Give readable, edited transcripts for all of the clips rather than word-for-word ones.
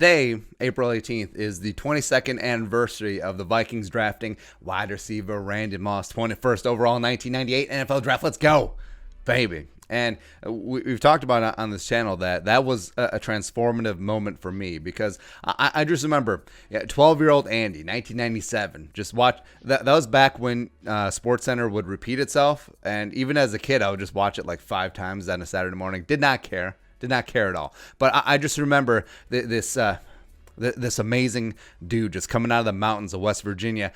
Today, April 18th, is the 22nd anniversary of the Vikings drafting wide receiver Randy Moss, 21st overall 1998 NFL draft. Let's go, baby. And we've talked about it on this channel that was a transformative moment for me because I just remember 12-year-old Andy, 1997. Just watch that. That was back when SportsCenter would repeat itself. And even as a kid, I would just watch it like 5 times on a Saturday morning. Did not care at all. But I just remember this amazing dude just coming out of the mountains of West Virginia,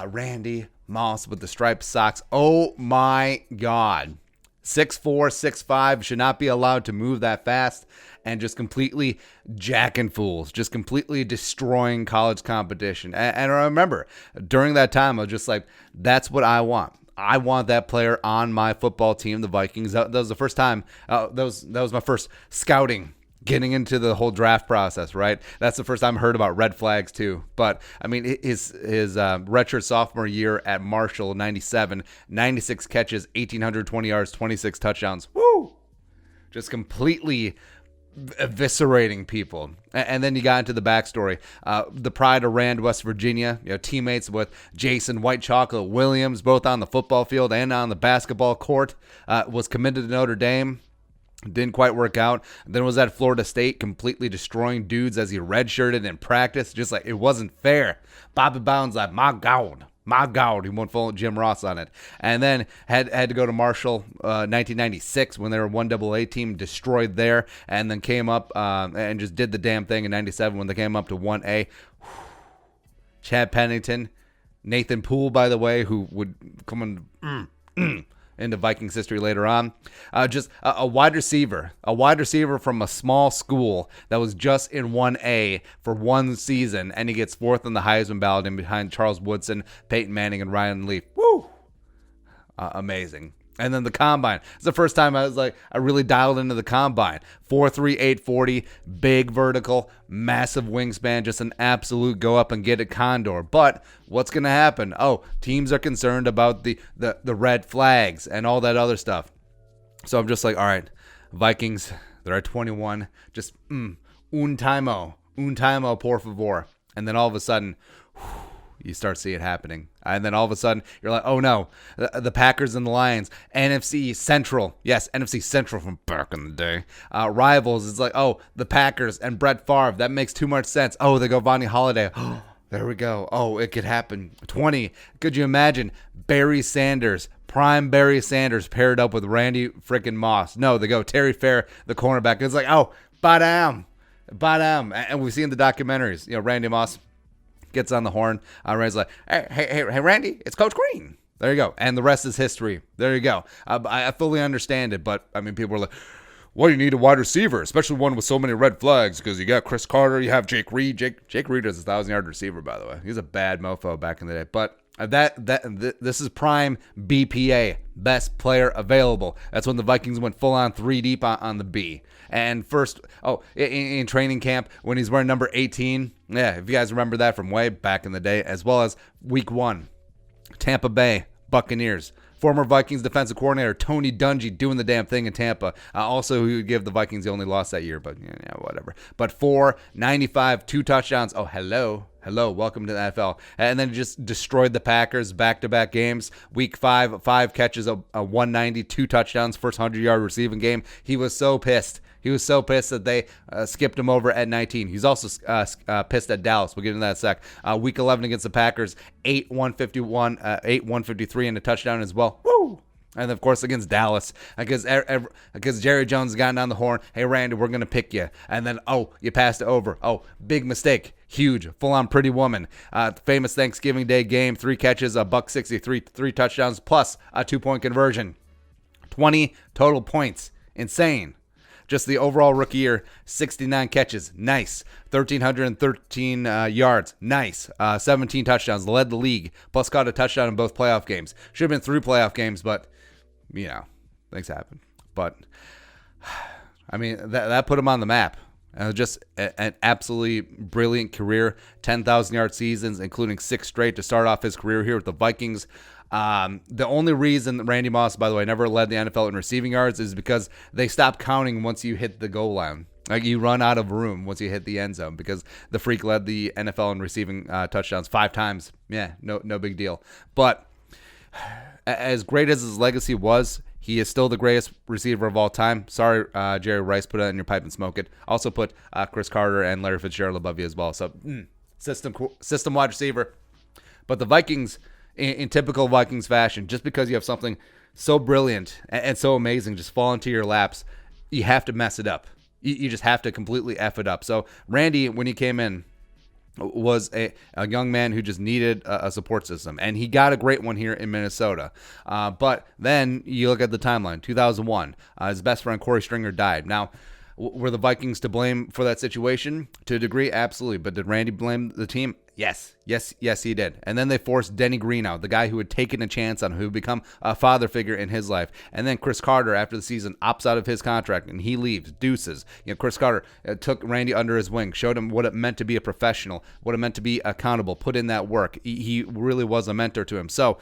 Randy Moss with the striped socks. Oh my God. 6'4", 6'5", should not be allowed to move that fast, and just completely jacking fools, just completely destroying college competition. And I remember during that time, I was just like, that's what I want. I want that player on my football team, the Vikings. That was the first time. That was my first scouting, getting into the whole draft process, right? That's the first time I heard about red flags too. But I mean, his redshirt sophomore year at Marshall, 97, 96 catches, 1,820 yards, 26 touchdowns. Woo! Just completely eviscerating people. And then you got into the backstory. The pride of Rand, West Virginia, teammates with Jason White Chocolate Williams, both on the football field and on the basketball court, was committed to Notre Dame. Didn't quite work out. Then was at Florida State, completely destroying dudes as he redshirted in practice. Just like, it wasn't fair. Bobby Bowden's like, my God. He went full Jim Ross on it. And then had to go to Marshall 1996 when they were 1AA team, destroyed there. And then came up and just did the damn thing in 97 when they came up to 1A. Chad Pennington. Nathan Poole, by the way, who would come into Vikings history later on. Just a wide receiver from a small school that was just in 1A for one season, and he gets 4th on the Heisman ballot in behind Charles Woodson, Peyton Manning, and Ryan Leaf. Woo! Amazing. And then the combine. It's the first time I really dialed into the combine. 4'3", 840, big vertical, massive wingspan, just an absolute go up and get it condor. But what's going to happen? Oh, teams are concerned about the red flags and all that other stuff. So I'm just like, all right, Vikings, they're at 21. Just un tiemo, por favor. And then all of a sudden, you start seeing it happening. And then all of a sudden, you're like, oh no, the Packers and the Lions, NFC Central. Yes, NFC Central from back in the day. Rivals, it's like, oh, the Packers and Brett Favre. That makes too much sense. Oh, they go Vonnie Holiday. Oh, there we go. Oh, it could happen. 20. Could you imagine Barry Sanders, prime Barry Sanders paired up with Randy freaking Moss? No, they go Terry Fair, the cornerback. It's like, oh, badam. And we've seen the documentaries. Randy Moss gets on the horn. Randy's like, hey, Randy, it's Coach Green. There you go. And the rest is history. There you go. I fully understand it, but I mean, people are like, well, you need a wide receiver, especially one with so many red flags, because you got Chris Carter, you have Jake Reed. Jake Reed is a 1,000-yard receiver, by the way. He's a bad mofo back in the day. But this is prime BPA, best player available. That's when the Vikings went full on 3 deep on the B. And first, in training camp, when he's wearing number 18, yeah, if you guys remember that from way back in the day, as well as week 1, Tampa Bay Buccaneers. Former Vikings defensive coordinator Tony Dungy doing the damn thing in Tampa. Also, he would give the Vikings the only loss that year, but yeah, whatever. But 495, 2 touchdowns. Oh, hello, welcome to the NFL. And then just destroyed the Packers back-to-back games. Week 5, 5 catches, a 190, 2 touchdowns, first 100-yard receiving game. He was so pissed. That they skipped him over at 19. He's also pissed at Dallas. We'll get into that in a sec. Week 11 against the Packers, 153 and a touchdown as well. Woo! And, of course, against Dallas, because Jerry Jones has gotten on the horn. Hey, Randy, we're going to pick you. And then, you passed it over. Oh, big mistake. Huge. Full-on pretty woman. Famous Thanksgiving Day game. 3 catches, $163, 3 touchdowns, plus a 2-point conversion. 20 total points. Insane. Just the overall rookie year, 69 catches. Nice. 1,313 yards. Nice. 17 touchdowns. Led the league. Plus caught a touchdown in both playoff games. Should have been 3 playoff games, but, things happen. But, I mean, that put him on the map. Just an absolutely brilliant career. 10,000-yard seasons, including 6 straight to start off his career here with the Vikings. The only reason that Randy Moss, by the way, never led the NFL in receiving yards is because they stopped counting once you hit the goal line. Like, you run out of room once you hit the end zone because the freak led the NFL in receiving touchdowns 5 times. Yeah, no big deal. But as great as his legacy was, he is still the greatest receiver of all time. Sorry, Jerry Rice, put it in your pipe and smoke it. Also put Chris Carter and Larry Fitzgerald above you as well. So system wide receiver. But the Vikings, in typical Vikings fashion, just because you have something so brilliant and so amazing just fall into your laps, you have to mess it up. You just have to completely F it up. So Randy, when he came in, was a young man who just needed a support system, and he got a great one here in Minnesota. But then you look at the timeline, 2001, his best friend Corey Stringer died. Now, were the Vikings to blame for that situation? To a degree, absolutely. But did Randy blame the team? Yes, he did. And then they forced Denny Green out, the guy who had taken a chance on who would become a father figure in his life. And then Chris Carter, after the season, opts out of his contract and he leaves. Deuces. Chris Carter took Randy under his wing, showed him what it meant to be a professional, what it meant to be accountable, put in that work. He really was a mentor to him. So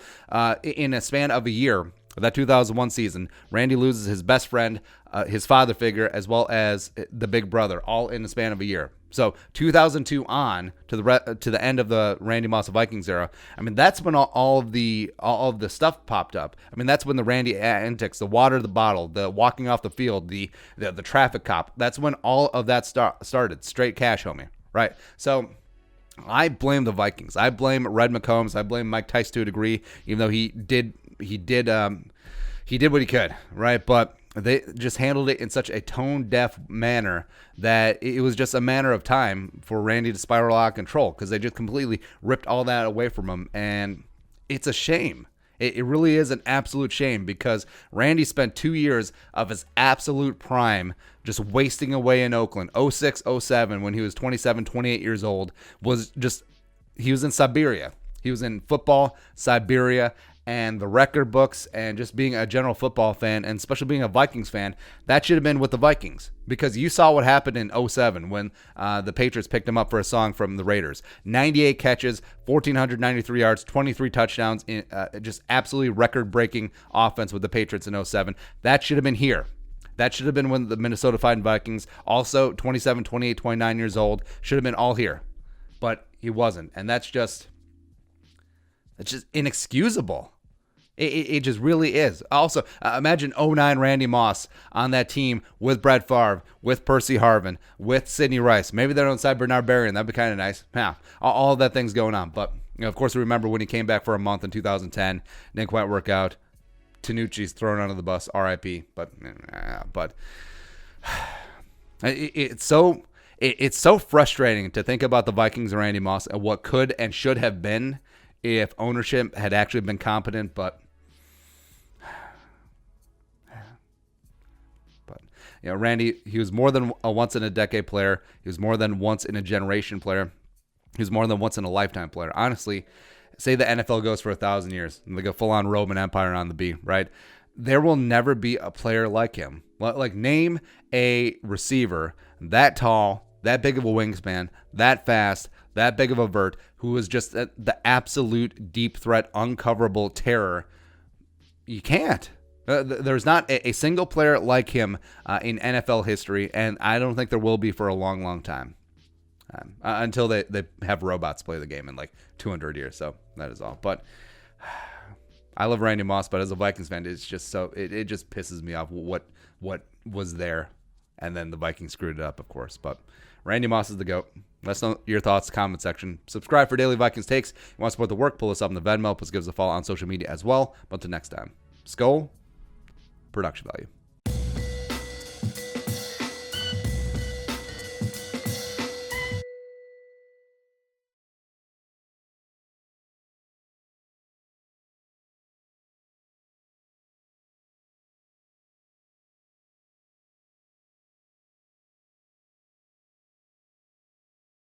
in a span of a year, that 2001 season, Randy loses his best friend, his father figure, as well as the big brother, all in the span of a year. So 2002 on to the end of the Randy Moss Vikings era. I mean, that's when all of the stuff popped up. I mean, that's when the Randy antics, the water the bottle, the walking off the field, the traffic cop. That's when all of that started. Straight cash, homie. Right. So I blame the Vikings. I blame Red McCombs. I blame Mike Tice to a degree, even though he did what he could, right? But they just handled it in such a tone-deaf manner that it was just a matter of time for Randy to spiral out of control because they just completely ripped all that away from him. And it's a shame. It really is an absolute shame because Randy spent 2 years of his absolute prime just wasting away in Oakland. 06, 07, when he was 27, 28 years old, he was in Siberia. He was in football, Siberia, and the record books, and just being a general football fan, and especially being a Vikings fan, that should have been with the Vikings. Because you saw what happened in 07 when the Patriots picked him up for a song from the Raiders. 98 catches, 1,493 yards, 23 touchdowns, in just absolutely record-breaking offense with the Patriots in 07. That should have been here. That should have been when the Minnesota Vikings, also 27, 28, 29 years old, should have been all here. But he wasn't, and that's just inexcusable. It just really is. Also, imagine 09 Randy Moss on that team with Brett Favre, with Percy Harvin, with Sidney Rice. Maybe they're on side Bernard Berrian. That'd be kind of nice. Yeah, all of that thing's going on. But of course, we remember when he came back for a month in 2010. Didn't quite work out. Tanucci's thrown under the bus. R.I.P. But it's so frustrating to think about the Vikings and Randy Moss and what could and should have been if ownership had actually been competent, but Randy, he was more than a once-in-a-decade player. He was more than once-in-a-generation player. He was more than once-in-a-lifetime player. Honestly, say the NFL goes for 1,000 years, and they go full-on Roman Empire on the B, right? There will never be a player like him. Like, name a receiver that tall, that big of a wingspan, that fast, that big of a vert, who was just the absolute deep threat, uncoverable terror. You can't. There's not a single player like him in NFL history, and I don't think there will be for a long, long time. Until they have robots play the game in like 200 years. So that is all. But I love Randy Moss, but as a Vikings fan, it's just so it just pisses me off what was there, and then the Vikings screwed it up, of course. But Randy Moss is the GOAT. Let us know your thoughts, comment section. Subscribe for daily Vikings takes. If you want to support the work, pull us up in the Venmo. Plus give us a follow on social media as well. But until next time, Skol, production value.